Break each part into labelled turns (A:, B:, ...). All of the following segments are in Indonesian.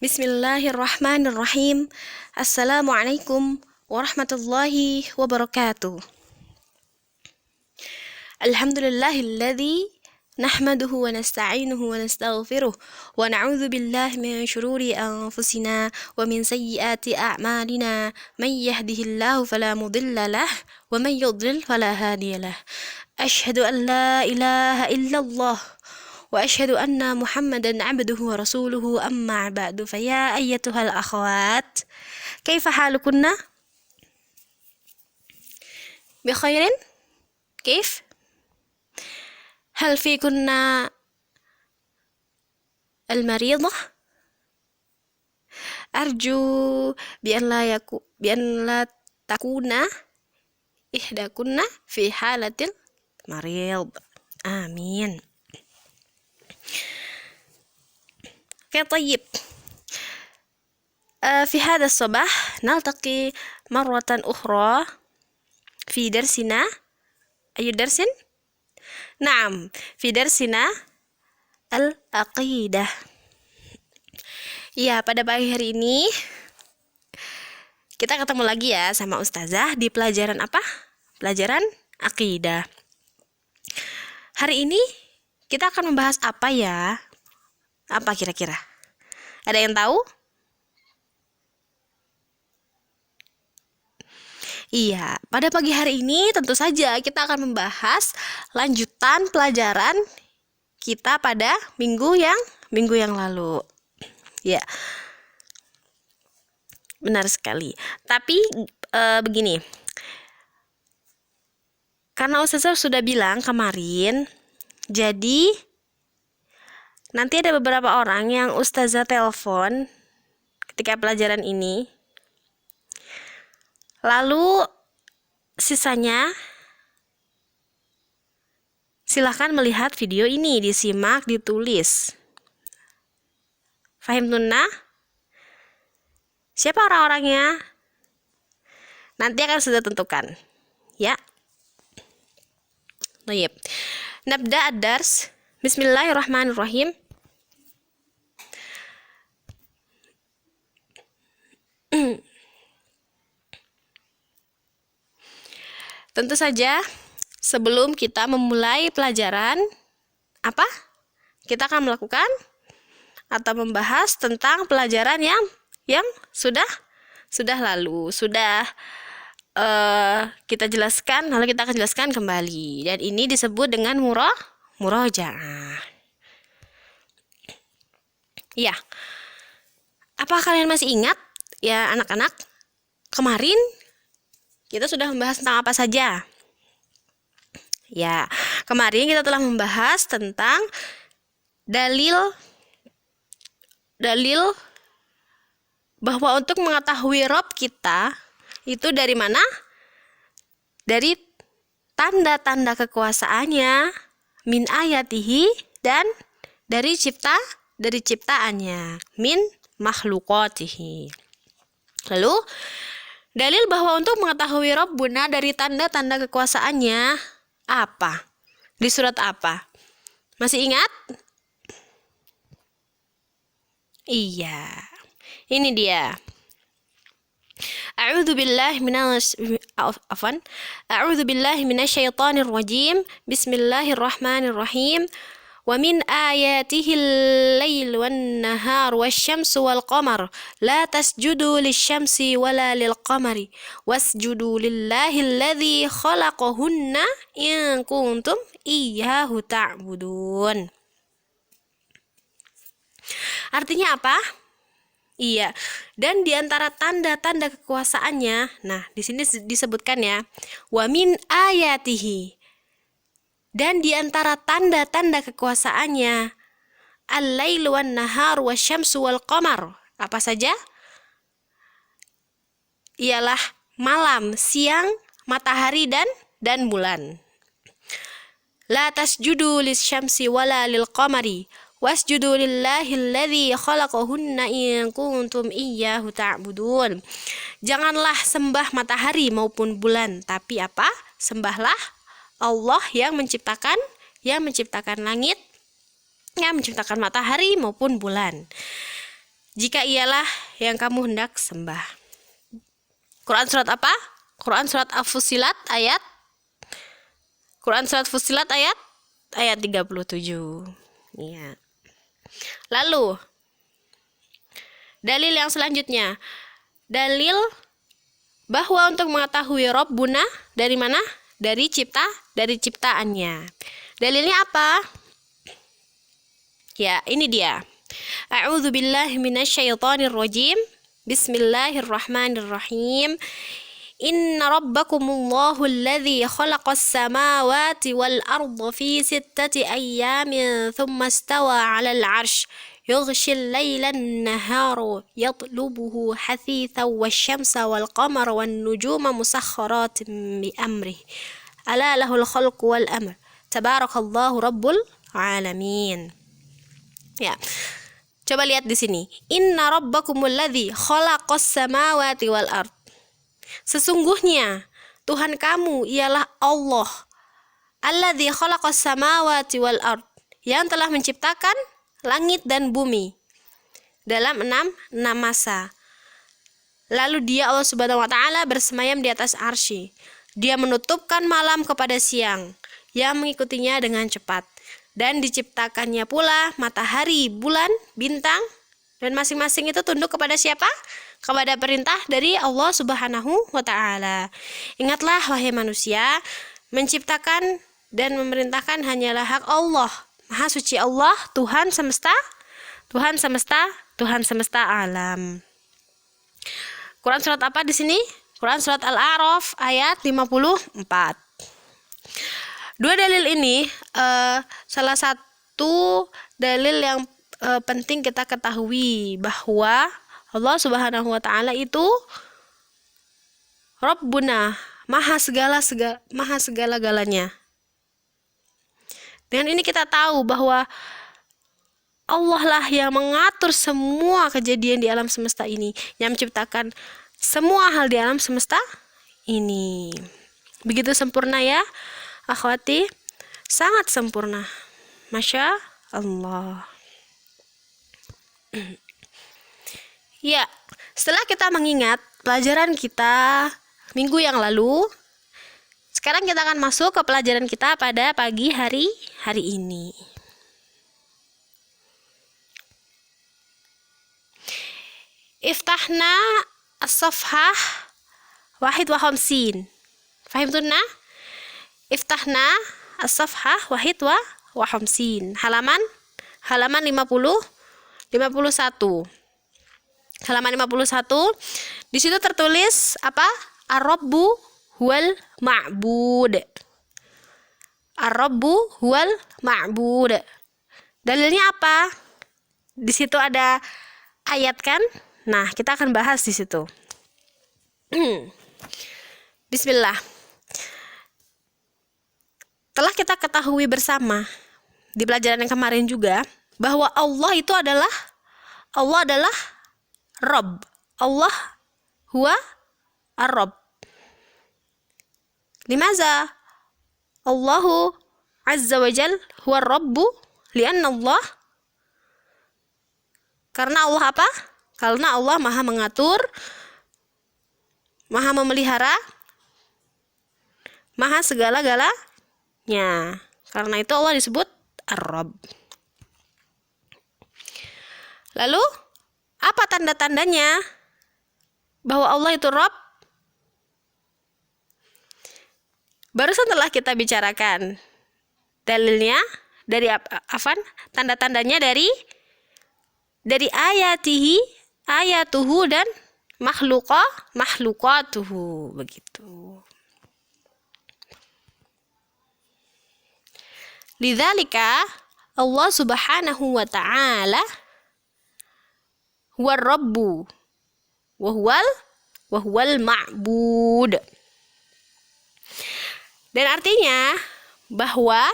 A: Bismillahirrahmanirrahim. Assalamualaikum warahmatullahi wabarakatuh. Alhamdulillahilladzi nahmaduhu wa nasta'inuhu wa nastaghfiruh wa na'udzu billahi min syururi anfusina wa min sayyiati a'malina may yahdihillahu fala mudilla lah wa may yudlil fala hadiyalah. Asyhadu an la ilaha illallah وأشهد أن محمدا عبده ورسوله أما بعد فيا أيتها الأخوات كيف حالكن؟ بخير؟ كيف؟ هل فيكن المريضة؟ أرجو بأن لا تكون إحداكن في حالة المريض. آمين. طيب في هذا الصباح نلتقي مرة أخرى في درسنا. أي درس؟ نعم، في درسنا العقيدة. Ya, pada pagi hari ini kita ketemu lagi ya sama Ustazah di pelajaran apa? Pelajaran akidah. Hari ini kita akan membahas apa ya? Apa kira-kira? Ada yang tahu? Iya, pada pagi hari ini tentu saja kita akan membahas lanjutan pelajaran kita pada minggu yang lalu. Ya, benar sekali. Tapi begini, karena Ustazah sudah bilang kemarin, jadi nanti ada beberapa orang yang Ustazah telepon ketika pelajaran ini. Lalu sisanya silahkan melihat video ini, disimak, ditulis. Fahim tunna? Siapa orang-orangnya? Nanti akan sudah tentukan. Ya. Baik. Nabda ad-dars. Bismillahirrahmanirrahim. Tentu saja sebelum kita memulai pelajaran, apa? Kita akan melakukan atau membahas tentang pelajaran yang sudah lalu, kita jelaskan, lalu kita akan jelaskan kembali. Dan ini disebut dengan murojaah. Ya. Apa kalian masih ingat ya anak-anak? Kemarin kita sudah membahas tentang apa saja? Ya, kemarin kita telah membahas tentang dalil bahwa untuk mengetahui Rabb kita itu dari mana? Dari tanda-tanda kekuasaannya, min ayatihi, dan dari ciptaannya, min makhlukatihi. Lalu dalil bahwa untuk mengetahui Rabbuna dari tanda-tanda kekuasaannya apa? Di surat apa? Masih ingat? Iya. Ini dia. A'udzu billahi minasyaitonir rajim. Bismillahirrahmanirrahim. Wa min ayatihil lail wan nahar wasyamsu wal qamar la tasjudu lisyamsi wala lil qamari wasjudu lillahi alladzi khalaqahunna in kuntum iyyahu ta'budun. Artinya apa? Iya, dan di antara tanda-tanda kekuasaannya, nah di sini disebutkan ya, wa min ayatihi, dan di antara tanda-tanda kekuasaannya, al-lailu wan nahar wasyamsu wal qamar. Apa saja? Ialah malam, siang, matahari dan bulan. La tasjudu lisyamsi wala lil qamari wasjudu lillahi alladzi khalaqahunna in kuntum iyyahu ta'budun. Janganlah sembah matahari maupun bulan, tapi apa? Sembahlah Allah yang menciptakan langit, yang menciptakan matahari maupun bulan. jika ialah yang kamu hendak sembah. Quran surat apa? Quran surat Fussilat ayat Quran surat Fussilat ayat 37. Iya. Lalu dalil yang selanjutnya, dalil bahwa untuk mengetahui Rabbuna dari mana? Dari ciptaannya. Dalilnya apa? Ya, ini dia. A'udzu billahi minasyaitonir rajim. Bismillahirrahmanirrahim. Inna rabbakumullahu alladzi khalaqas samawati wal arda fi 6 ayyamin thumma istawa 'alal 'arsy yughshil laylan nahara yatlubuhu hathithan wasyamsa wal qamara wan nujuma musakhkharatin bi amrih ala lahul khalqu wal amr tabarakallahu rabbul alamin. Ya. Coba lihat di sini. Inna rabbakumul ladzi khalaqas samawati wal ard. Sesungguhnya Tuhan kamu ialah Allah. Alladzi khalaqas samawati wal ard, yang telah menciptakan langit dan bumi dalam enam masa. Lalu dia Allah Subhanahu wa taala bersemayam di atas arsy. Dia menutupkan malam kepada siang yang mengikutinya dengan cepat. Dan diciptakannya pula matahari, bulan, bintang, dan masing-masing itu tunduk kepada siapa? Kepada perintah dari Allah Subhanahu wa taala. Ingatlah wahai manusia, menciptakan dan memerintahkan hanyalah hak Allah. Maha suci Allah, Tuhan semesta alam. Quran surat apa di sini? Quran surat Al-A'raf ayat 54. Dua dalil ini salah satu dalil yang penting kita ketahui, bahwa Allah Subhanahu wa taala itu Rabbuna, maha segala-galanya. Dengan ini kita tahu bahwa Allah lah yang mengatur semua kejadian di alam semesta ini, yang menciptakan semua hal di alam semesta ini. Begitu sempurna ya akhwati, sangat sempurna. Masya Allah. Ya, setelah kita mengingat pelajaran kita minggu yang lalu, sekarang kita akan masuk ke pelajaran kita pada pagi hari ini. Iftahna as-safhah 51. Fahimtunna? Iftahna as-safhah 51. Halaman 51. Halaman 51. Di situ tertulis apa? Ar-Rabbu huwal ma'bud. Ar-Rabbu huwal ma'bud. Dalilnya apa? Di situ ada ayat kan? Nah, kita akan bahas di situ. Bismillah. Telah kita ketahui bersama di pelajaran yang kemarin juga bahwa Allah adalah Rabb. Allah huwa ar-Rabb. Limaza Allahu azza wa jal huwa ar-Rabbu? Lianna Allah, karena Allah apa? Karena Allah maha mengatur, maha memelihara, maha segala-galanya. Karena itu Allah disebut Ar-Rabb. Lalu apa tanda-tandanya bahwa Allah itu Rabb? Barusan telah kita bicarakan dalilnya dari tanda-tandanya dari ayatuhu dan makhlukatuhu, begitu. Lidzalika Allah Subhanahu wa ta'ala huwa Rabbu wa huwal ma'bud. Dan artinya bahwa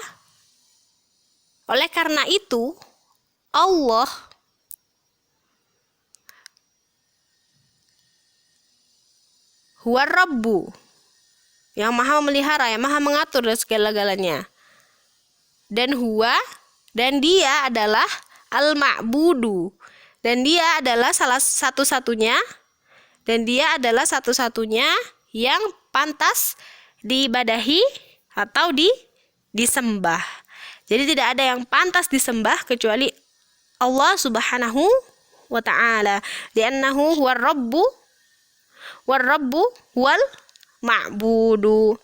A: oleh karena itu Allah huwa Rabbu, yang maha memelihara, yang maha mengatur dan segala-galanya. Dan dia adalah al-ma'budu, Dan dia adalah satu-satunya yang pantas diibadahi atau disembah. Jadi tidak ada yang pantas disembah kecuali Allah Subhanahu wa ta'ala. Li'annahu huwar rabbu wal ma'budu.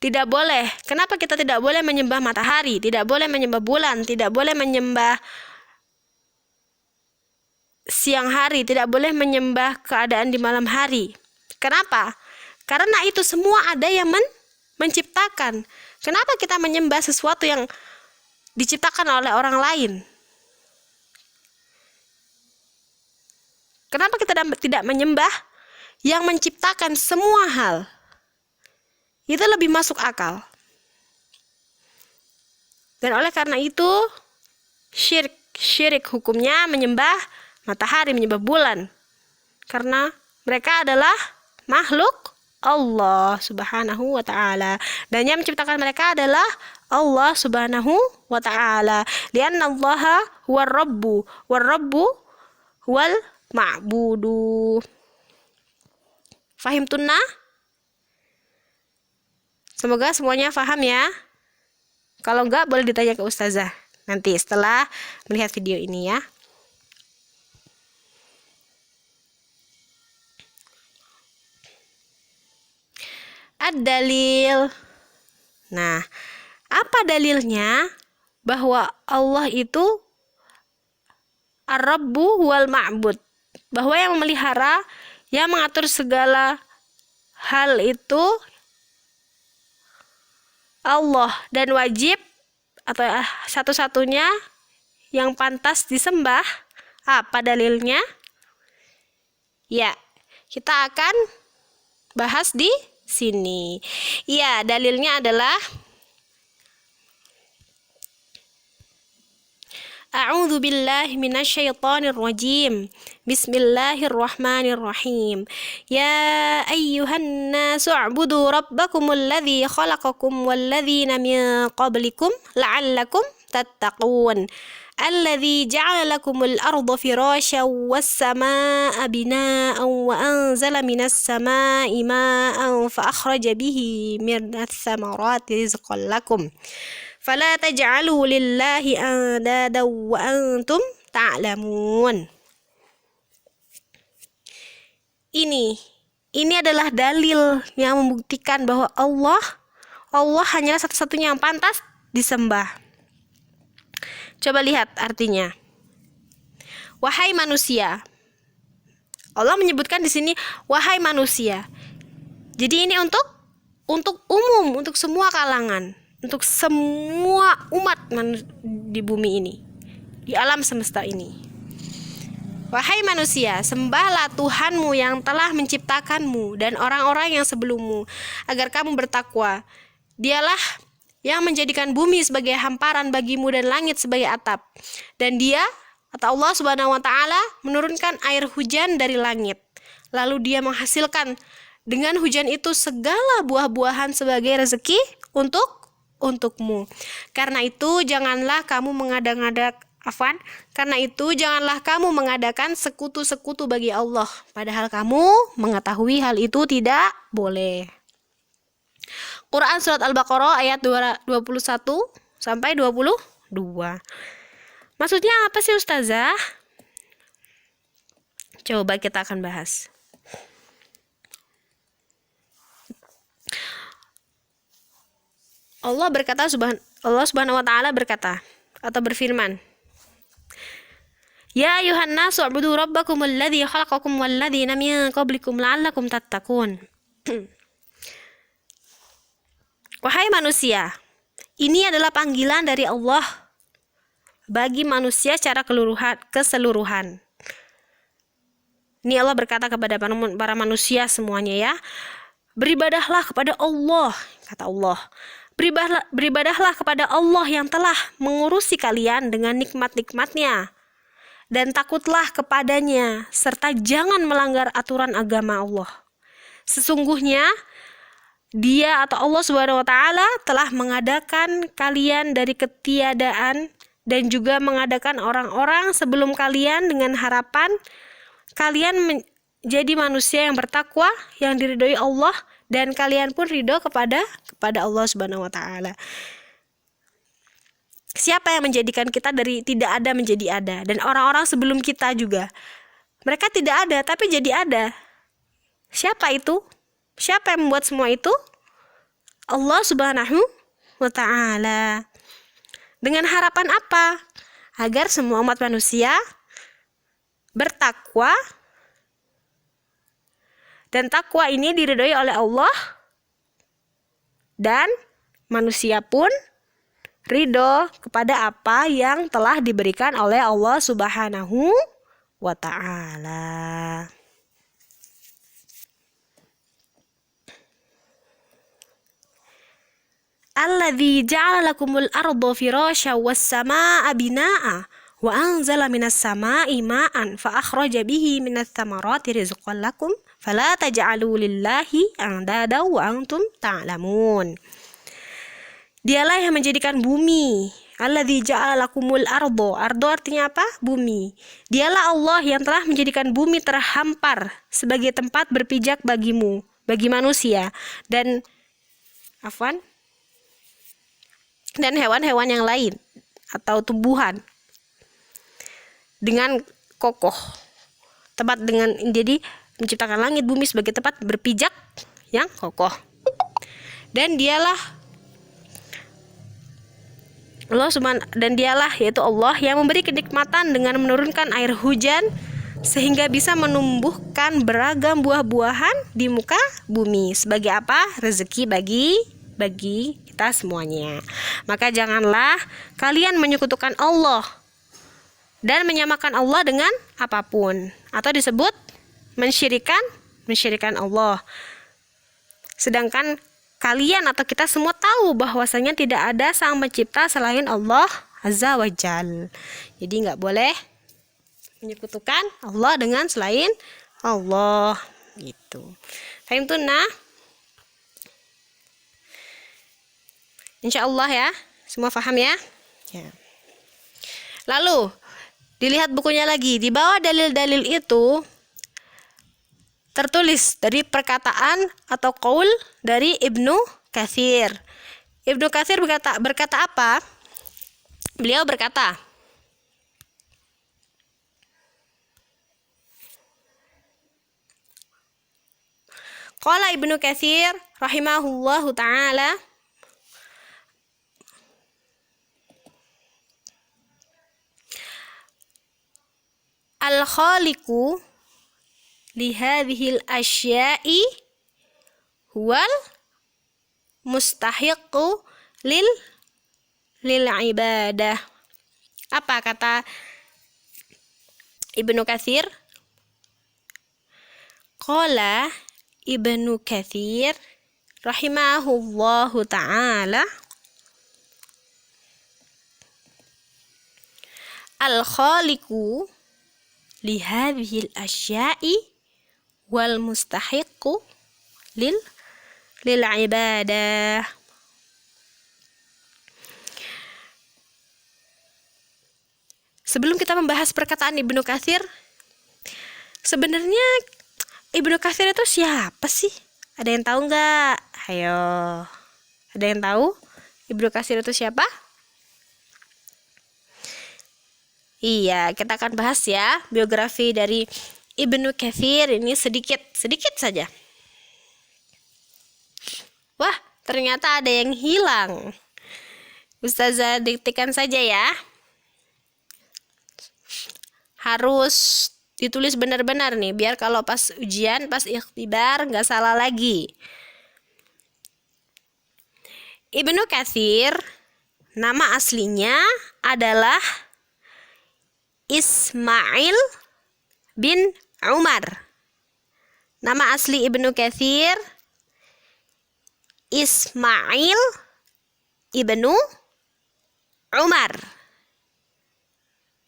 A: Tidak boleh. Kenapa kita tidak boleh menyembah matahari, tidak boleh menyembah bulan, tidak boleh menyembah siang hari, tidak boleh menyembah keadaan di malam hari? Kenapa? Karena itu semua ada yang menciptakan. Kenapa kita menyembah sesuatu yang diciptakan oleh orang lain? Kenapa kita tidak menyembah yang menciptakan semua hal? Itu lebih masuk akal. Dan oleh karena itu syirik hukumnya menyembah matahari, menyembah bulan, karena mereka adalah makhluk Allah Subhanahu wa ta'ala, dan yang menciptakan mereka adalah Allah Subhanahu wa ta'ala. Lianna Allaha huwar rabbu wal ma'budu. Fahim tunna? Semoga semuanya paham ya. Kalau enggak, boleh ditanya ke ustazah nanti setelah melihat video ini ya. Ad-dalil. Nah, apa dalilnya bahwa Allah itu Ar-Rabbu wal Ma'bud? Bahwa yang memelihara, yang mengatur segala hal itu Allah, dan wajib atau satu-satunya yang pantas disembah. Apa dalilnya? Ya, kita akan bahas di sini. Ya, dalilnya adalah A'udzu billahi minasyaitonir rajim. Bismillahirrahmanirrahim. Ya ayyuhan nasu u'budu rabbakumul ladzi khalaqakum wal ladzina min qablikum la'allakum tattaqun. Alladzi ja'ala lakumul arda firasyan was samaa'a binaa'an wa anzala minas samaa'i maa'an fa akhraja bihi minas thamarati rizqan lakum. Fala taj'alu lillahi andada wa antum ta'lamun. Ini adalah dalil yang membuktikan bahwa Allah hanyalah satu-satunya yang pantas disembah. Coba lihat artinya. Wahai manusia. Allah menyebutkan di sini wahai manusia. Jadi ini untuk umum, untuk semua kalangan, untuk semua umat di bumi ini, di alam semesta ini. Wahai manusia, sembahlah Tuhanmu yang telah menciptakanmu dan orang-orang yang sebelummu, agar kamu bertakwa. Dialah yang menjadikan bumi sebagai hamparan bagimu dan langit sebagai atap. Dan Dia, atau Allah Subhanahu wa ta'ala, menurunkan air hujan dari langit. Lalu Dia menghasilkan dengan hujan itu segala buah-buahan sebagai rezeki untukmu. Karena itu janganlah kamu mengadakan sekutu-sekutu bagi Allah, padahal kamu mengetahui hal itu tidak boleh. Quran surat Al-Baqarah ayat 21 sampai 22. Maksudnya apa sih ustazah? Coba kita akan bahas. Allah Subhanahu wa ta'ala berkata atau berfirman, Ya ayuhan nasu u'budu rabbakumul ladzi khalaqakum wal ladzina min qablikum la'allakum tattaqun. Wahai manusia, ini adalah panggilan dari Allah bagi manusia secara keseluruhan. Ini Allah berkata kepada para manusia semuanya ya. Beribadahlah kepada Allah, kata Allah. Beribadahlah kepada Allah yang telah mengurusi kalian dengan nikmat-nikmatnya, dan takutlah kepadanya, serta jangan melanggar aturan agama Allah. Sesungguhnya Dia atau Allah Subhanahu wa ta'ala telah mengadakan kalian dari ketiadaan dan juga mengadakan orang-orang sebelum kalian dengan harapan kalian menjadi manusia yang bertakwa, yang diridhoi Allah, dan kalian pun ridho kepada Allah Subhanahu wa taala. Siapa yang menjadikan kita dari tidak ada menjadi ada? Dan orang-orang sebelum kita juga. Mereka tidak ada tapi jadi ada. Siapa itu? Siapa yang membuat semua itu? Allah Subhanahu wa taala. Dengan harapan apa? Agar semua umat manusia bertakwa, dan takwa ini diridhoi oleh Allah, dan manusia pun ridho kepada apa yang telah diberikan oleh Allah Subhanahu wa ta'ala. Alladzi ja'ala lakumul arda firasya was samaa'a binaa'a wa anzala minas samaa'i ma'an fa akhraja bihi minats thamarati rizqan lakum fala taj'alu lillahi andada wa antum ta'lamun. Dialah yang menjadikan bumi. Alladzi ja'ala lakumul arda. Arda artinya apa? Bumi. Dialah Allah yang telah menjadikan bumi terhampar sebagai tempat berpijak bagimu, bagi manusia, dan hewan-hewan yang lain atau tumbuhan dengan kokoh. Jadi menciptakan langit bumi sebagai tempat berpijak yang kokoh. Dan dialah yaitu Allah yang memberi kenikmatan dengan menurunkan air hujan sehingga bisa menumbuhkan beragam buah-buahan di muka bumi. Sebagai apa? Rezeki bagi kita semuanya. Maka janganlah kalian menyekutukan Allah dan menyamakan Allah dengan apapun, atau disebut mensyirikan Allah. Sedangkan kalian atau kita semua tahu bahwasanya tidak ada sang pencipta selain Allah Azza wa Jal. Jadi nggak boleh menyekutukan Allah dengan selain Allah gitu. Fahim tuh Insya Allah ya, semua paham ya? Ya. Lalu dilihat bukunya lagi. Di bawah dalil-dalil itu tertulis dari perkataan atau qaul dari Ibnu Katsir. Ibnu Katsir berkata apa? Beliau berkata, qala Ibnu Katsir rahimahullahu ta'ala, al-khaliqu li hadhil asya'i huwal mustahiqu lil ibadah. Apa kata Ibnu Katsir? Qala Ibnu Katsir rahimahullahu ta'ala, al-khaliqu li hadhil asya'i wal mustahiqu lil ibadah. Sebelum kita membahas perkataan Ibnu Katsir, sebenarnya Ibnu Katsir itu siapa sih? Ada yang tahu nggak? Ayo, ada yang tahu Ibnu Katsir itu siapa? Iya, kita akan bahas ya biografi dari Ibnu Katsir ini sedikit saja. Wah, ternyata ada yang hilang. Ustazah diktikan saja ya. Harus ditulis benar-benar nih, biar kalau pas ujian, pas ikhtibar nggak salah lagi. Ibnu Katsir, nama aslinya adalah Ismail bin Umar. Nama asli Ibnu Katsir Ismail ibnu Umar.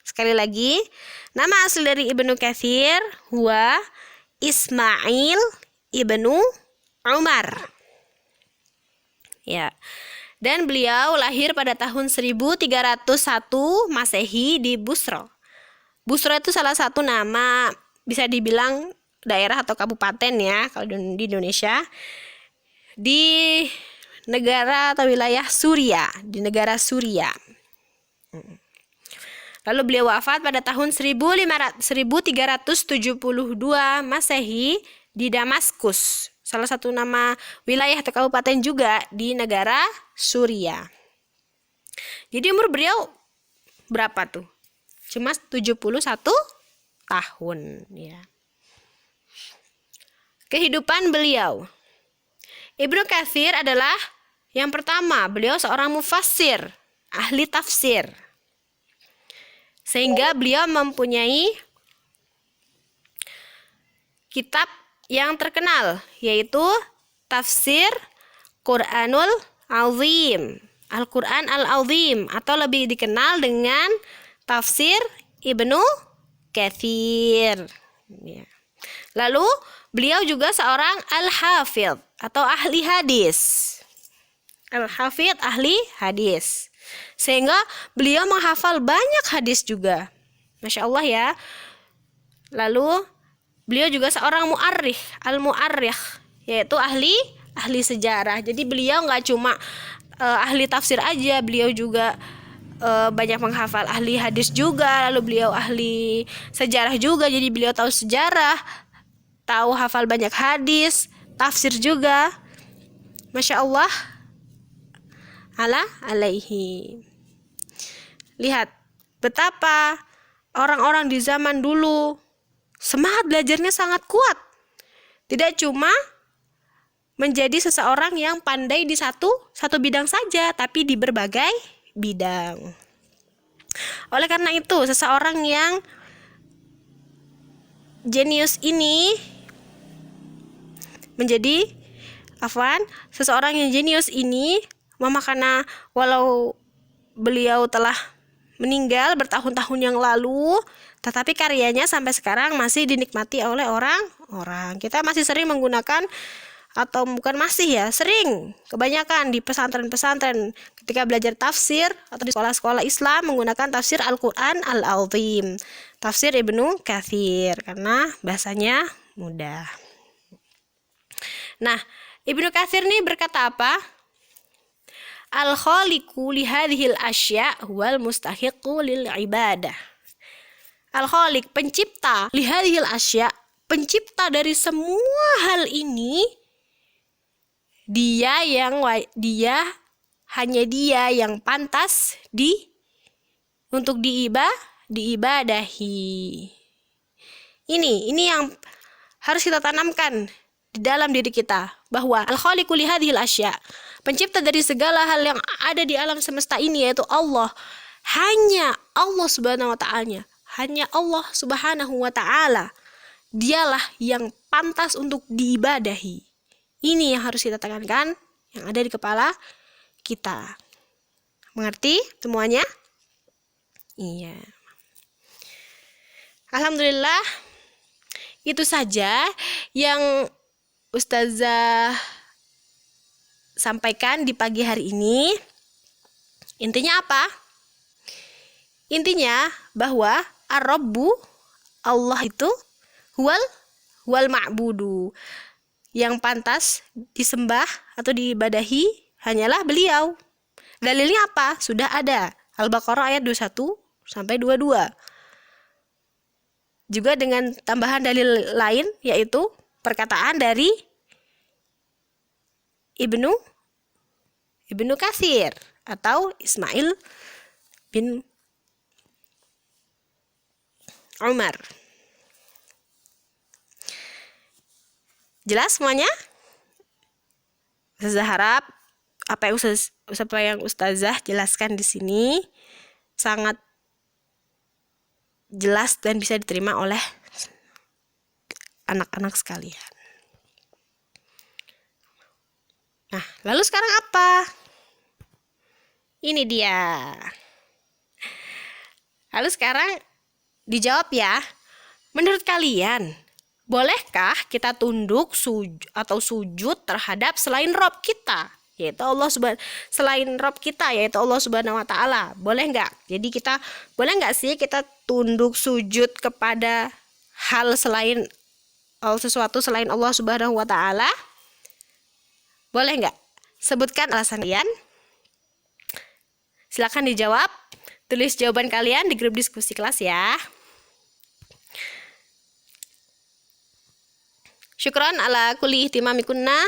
A: Sekali lagi, nama asli dari Ibnu Katsir huwa Ismail ibnu Umar. Ya. Dan beliau lahir pada tahun 1301 Masehi di Busra. Busra itu salah satu nama, bisa dibilang daerah atau kabupaten ya kalau di Indonesia, di negara atau wilayah Suria, di negara Suria. Lalu beliau wafat pada tahun 1372 Masehi di Damaskus, salah satu nama wilayah atau kabupaten juga di negara Suria. Jadi umur beliau berapa tuh? Cuma 71 tahun ya. Kehidupan beliau. Ibnu Katsir adalah yang pertama, beliau seorang mufassir, ahli tafsir. Sehingga beliau mempunyai kitab yang terkenal, yaitu Tafsir Quranul Azim, Al-Quran Al-Azim, atau lebih dikenal dengan Tafsir Ibnu Katsir. Lalu beliau juga seorang Al-Hafidh atau ahli hadis. Al-Hafidh, ahli hadis. Sehingga beliau menghafal banyak hadis juga. Masya Allah ya. Lalu beliau juga seorang mu'arrikh, al-mu'arrikh, yaitu ahli sejarah. Jadi beliau nggak cuma ahli tafsir aja, beliau juga banyak menghafal, ahli hadis juga. Lalu beliau ahli sejarah juga. Jadi beliau tahu sejarah, tahu hafal banyak hadis, tafsir juga. Masya Allah. Alaihi. Lihat betapa orang-orang di zaman dulu semangat belajarnya sangat kuat. Tidak cuma menjadi seseorang yang pandai di satu bidang saja, tapi di berbagai bidang. Oleh karena itu, seseorang yang jenius ini seseorang yang jenius ini karena walau beliau telah meninggal bertahun-tahun yang lalu, tetapi karyanya sampai sekarang masih dinikmati oleh orang-orang. Kita masih sering menggunakan, atau bukan masih ya, sering, kebanyakan di pesantren-pesantren ketika belajar tafsir atau di sekolah-sekolah Islam menggunakan tafsir Al-Quran Al-Azim, tafsir Ibnu Katsir, karena bahasanya mudah. Nah, Ibnu Katsir ini berkata apa? Al-khaliqu li hadhil asya' wal mustahiqu lil ibadah. Al-khaliq, pencipta, li hadhil asya', pencipta dari semua hal ini, hanya dia yang pantas untuk diibadahi. Ini yang harus kita tanamkan di dalam diri kita, bahwa al-khaliqu li hadhil asya', pencipta dari segala hal yang ada di alam semesta ini, yaitu Allah. Hanya Allah Subhanahu wa ta'ala. Hanya Allah Subhanahu wa ta'ala. Dialah yang pantas untuk diibadahi. Ini yang harus kita tekankan, yang ada di kepala kita. Mengerti semuanya? Iya. Alhamdulillah, itu saja yang Ustazah sampaikan di pagi hari ini. Intinya apa? Intinya bahwa Ar-Rabbu, Allah itu huwal ma'budu, yang pantas disembah atau diibadahi hanyalah beliau. Dalilnya apa? Sudah ada, Al-Baqarah ayat 21 sampai 22. Juga dengan tambahan dalil lain, yaitu perkataan dari Ibnu Katsir atau Ismail bin Umar. Jelas semuanya? Ustazah harap apa yang Ustazah jelaskan di sini sangat jelas dan bisa diterima oleh anak-anak sekalian. Nah, lalu sekarang apa? Ini dia. Lalu sekarang dijawab ya. Menurut kalian, bolehkah kita tunduk atau sujud terhadap selain Rob kita? yaitu selain Rob kita, yaitu Allah Subhanahu wa taala. Boleh nggak? Jadi boleh nggak sih kita tunduk sujud kepada sesuatu selain Allah Subhanahu wa taala? Boleh nggak? Sebutkan alasan kalian. Silakan dijawab. Tulis jawaban kalian di grup diskusi kelas ya. Syukran ala kulli ihtimamikunna.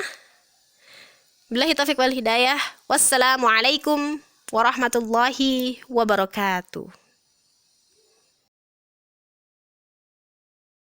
A: Billahi taufiq wal hidayah. Wassalamualaikum warahmatullahi wabarakatuh.